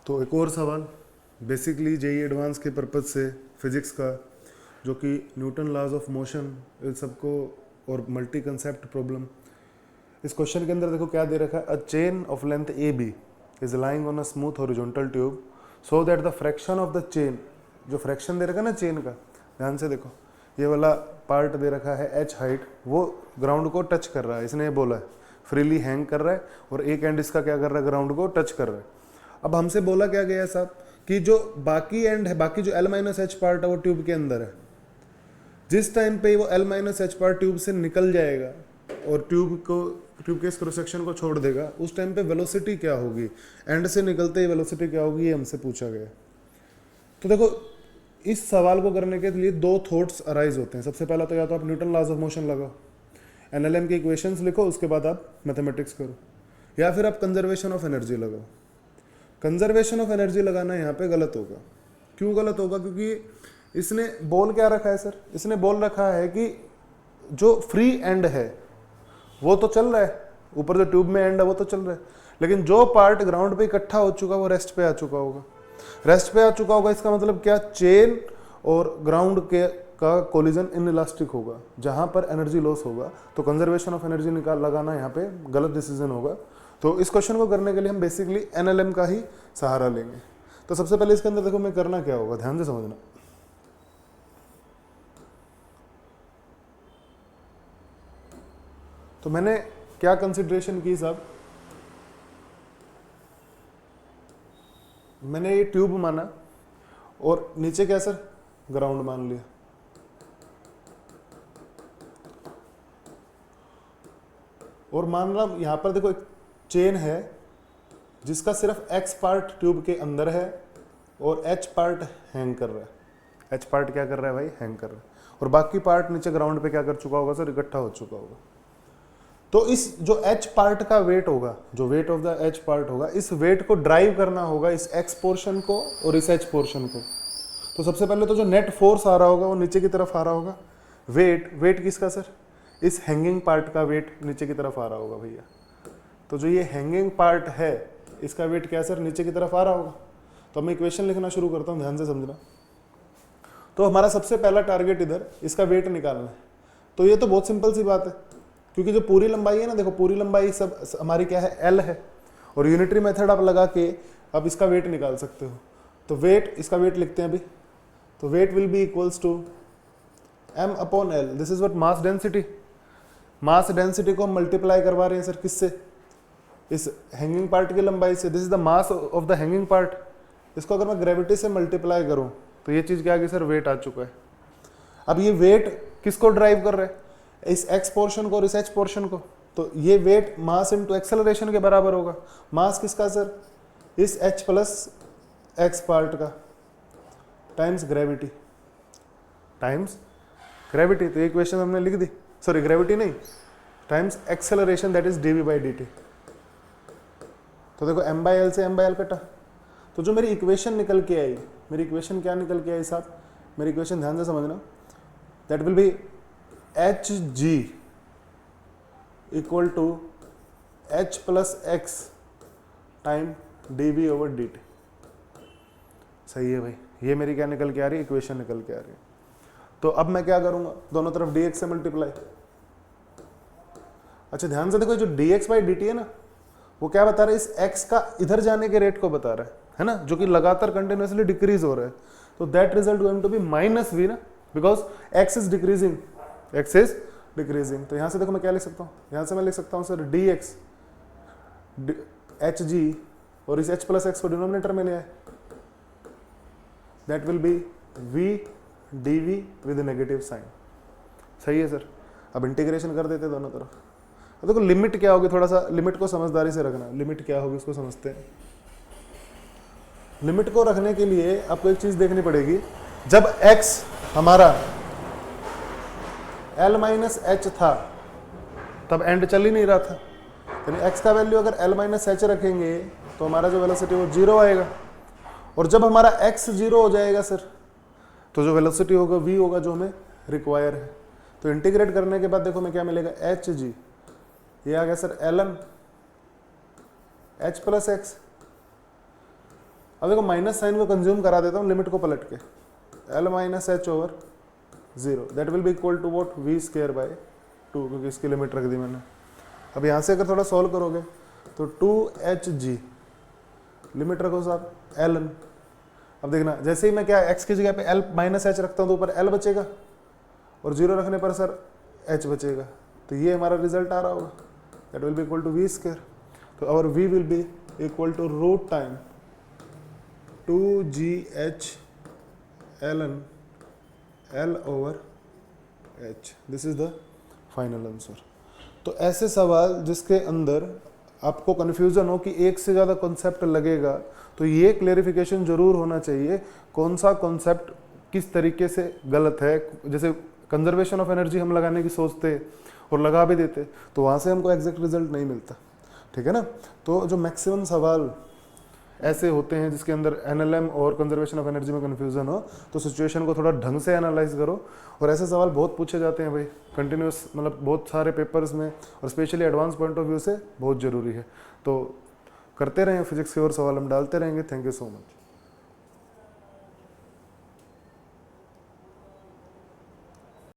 तो एक और सवाल बेसिकली जेई एडवांस के पर्पज से फिजिक्स का, जो कि न्यूटन लॉज ऑफ मोशन इन सबको और मल्टी कंसेप्ट प्रॉब्लम। इस क्वेश्चन के अंदर देखो क्या दे रखा है, a chain of length A B is lying on a smooth horizontal tube so that the fraction of the chain, जो फ्रैक्शन दे रखा है ना चेन का, ध्यान से देखो ये वाला पार्ट दे रखा है एच हाइट, वो ग्राउंड को टच कर रहा है, इसने ये बोला है फ्रीली हैंग कर रहा है और एक एंड इसका क्या कर रहा है, ग्राउंड को टच कर रहा है। अब हमसे बोला क्या गया साहब कि जो बाकी एंड है, बाकी जो एल माइनस एच पार्ट है वो ट्यूब के अंदर है, जिस टाइम पे वो L minus H part tube से निकल जाएगा और ट्यूब के इस क्रॉस सेक्शन को छोड़ देगा, उस टाइम पे वेलोसिटी क्या होगी, एंड से निकलते ही वेलोसिटी क्या होगी, ये हमसे पूछा गया। तो देखो इस सवाल को करने के लिए दो थॉट्स अराइज होते हैं। सबसे पहला तो या तो आप न्यूटन लॉज ऑफ मोशन लगाओ, एनएलएम की इक्वेशंस लिखो, उसके बाद आप मैथमेटिक्स करो, या फिर आप कंजर्वेशन ऑफ एनर्जी लगाओ। कंजर्वेशन ऑफ एनर्जी लगाना यहाँ पे गलत होगा। क्यों गलत होगा? क्योंकि इसने बोल क्या रखा है सर, इसने बोल रखा है कि जो फ्री एंड है वो तो चल रहा है, ऊपर जो ट्यूब में एंड है वो तो चल रहा है, लेकिन जो पार्ट ग्राउंड पे इकट्ठा हो चुका वो रेस्ट पे आ चुका होगा। रेस्ट पे आ चुका होगा इसका मतलब क्या, चेन और ग्राउंड के का कोलिजन इनइलास्टिक होगा, जहां पर एनर्जी लॉस होगा। तो कंजर्वेशन ऑफ एनर्जी लगाना यहाँ पे गलत डिसीजन होगा। तो इस क्वेश्चन को करने के लिए हम बेसिकली एनएलएम का ही सहारा लेंगे। तो सबसे पहले इसके अंदर देखो मैं करना क्या होगा, ध्यान से समझना। तो मैंने क्या कंसिडरेशन की साहब, मैंने ये ट्यूब माना और नीचे क्या सर, ग्राउंड मान लिया। और मान रहा यहां पर देखो एक चेन है जिसका सिर्फ एक्स पार्ट ट्यूब के अंदर है और एच पार्ट हैंग कर रहा है। एच पार्ट क्या कर रहा है भाई, हैंग कर रहा है, और बाकी पार्ट नीचे ग्राउंड पे क्या कर चुका होगा सर, इकट्ठा हो चुका होगा। तो इस जो एच पार्ट का वेट होगा, जो weight of the H part होगा, इस वेट को ड्राइव करना होगा इस एक्स पोर्शन को और इस एच पोर्शन को। तो सबसे पहले तो जो नेट फोर्स आ रहा होगा वो नीचे की तरफ आ रहा होगा। वेट किसका सर, इस हैंगिंग पार्ट का वेट नीचे की तरफ आ रहा होगा भैया। तो जो ये हैंगिंग पार्ट है इसका वेट क्या सर, नीचे की तरफ आ रहा होगा। तो मैं इक्वेशन लिखना शुरू करता हूँ, ध्यान से समझना। तो हमारा सबसे पहला टारगेट इधर इसका वेट निकालना है। तो ये तो बहुत सिंपल सी बात है, क्योंकि जो पूरी लंबाई है ना, देखो पूरी लंबाई सब हमारी क्या है, एल है, और यूनिटरी मेथड आप लगा के अब इसका वेट निकाल सकते हो। तो वेट, इसका वेट लिखते हैं अभी। तो weight will be equals to m upon L. This is what mass density. Mass density को हम मल्टीप्लाई करवा रहे हैं सर किससे, इस हैंगिंग पार्ट की लंबाई से। This is the mass of the hanging part. इसको अगर मैं ग्रेविटी से मल्टीप्लाई करूं तो ये चीज क्या आ गई सर, वेट आ चुका है। अब ये वेट किसको ड्राइव कर रहा है, इस एक्स पोर्शन को और इस एच पोर्शन को। तो ये वेट मास इनटू एक्सेलरेशन के बराबर होगा। मास किसका सर, इस एच प्लस एक्स पार्ट का टाइम्स ग्रेविटी, टाइम्स ग्रेविटी। तो ये इक्वेशन हमने लिख दी, सॉरी ग्रेविटी नहीं, times acceleration, that is dv by dt। तो देखो m बाई एल से m बाई एल कटा। तो जो मेरी इक्वेशन निकल के आई, मेरी इक्वेशन क्या निकल के आई साहब, मेरी इक्वेशन ध्यान से समझना, that will be H G equal to H plus X time D over D T. सही है भाई, ये मेरी क्या निकल के आ रही है, इक्वेशन निकल के आ रही है। तो अब मैं क्या करूंगा, दोनों तरफ dx से मल्टीप्लाई। अच्छा ध्यान से देखो, जो dx बाई dt है ना, वो क्या बता रहा है, इस x का इधर जाने के रेट को बता रहा है ना, जो कि लगातार कंटिन्यूअसली डिक्रीज हो रहा है। तो that result going to be minus v ना, because x is decreasing, x is decreasing. तो यहां से देखो मैं क्या लिख सकता हूँ, यहां से मैं लिख सकता हूँ सर dx एच जी, और इस h प्लस एक्स को डिनोमिनेटर में ले आए, that will be v dv with negative sign. सही है सर। अब इंटीग्रेशन कर देते दोनों तरफ। तो देखो लिमिट क्या होगी, थोड़ा सा लिमिट को समझदारी से रखना। लिमिट क्या होगी उसको समझते हैं। लिमिट को रखने के लिए आपको एक चीज देखनी पड़ेगी, जब x हमारा l माइनस एच था तब एंड चल ही नहीं रहा था, यानी x का वैल्यू अगर l माइनस एच रखेंगे तो हमारा जो वेलोसिटी वो 0 आएगा। और जब हमारा x 0 हो जाएगा सर, तो जो वेलोसिटी होगा v होगा, जो हमें रिक्वायर है। तो इंटीग्रेट करने के बाद देखो मैं क्या मिलेगा, एच जी, ये आ गया sir ln h plus x. अब देखो माइनस साइन को कंज्यूम करा देता हूँ लिमिट को पलट के, L minus H over 0 that will be equal to what V square by 2, क्योंकि इसकी लिमिट रख दी मैंने। अब यहाँ से अगर थोड़ा सॉल्व करोगे तो 2hg लिमिट रखो साहब ln। अब देखना जैसे ही मैं क्या x की जगह पे l माइनस एच रखता हूँ तो ऊपर l बचेगा और 0 रखने पर सर h बचेगा, तो ये हमारा रिजल्ट आ रहा होगा, that will be equal to V square. तो our v will be equal to root time 2gh ln l over h, this is the final answer. तो ऐसे सवाल जिसके अंदर आपको कन्फ्यूज़न हो कि एक से ज़्यादा कॉन्सेप्ट लगेगा, तो ये क्लेरिफिकेशन जरूर होना चाहिए कौन सा कॉन्सेप्ट किस तरीके से गलत है। जैसे कंजर्वेशन ऑफ एनर्जी हम लगाने की सोचते और लगा भी देते तो वहाँ से हमको एग्जैक्ट रिजल्ट नहीं मिलता, ठीक है ना। तो जो मैक्सिमम सवाल ऐसे होते हैं जिसके अंदर एनएलएम और कंजर्वेशन ऑफ एनर्जी में कन्फ्यूजन हो, तो सिचुएशन को थोड़ा ढंग से एनालाइज करो। और ऐसे सवाल बहुत पूछे जाते हैं भाई कंटिन्यूस, मतलब बहुत सारे पेपर्स में, और specially advance point of view से बहुत ज़रूरी है। तो करते रहें, फिजिक्स के और सवाल हम डालते रहेंगे। Thank you so much.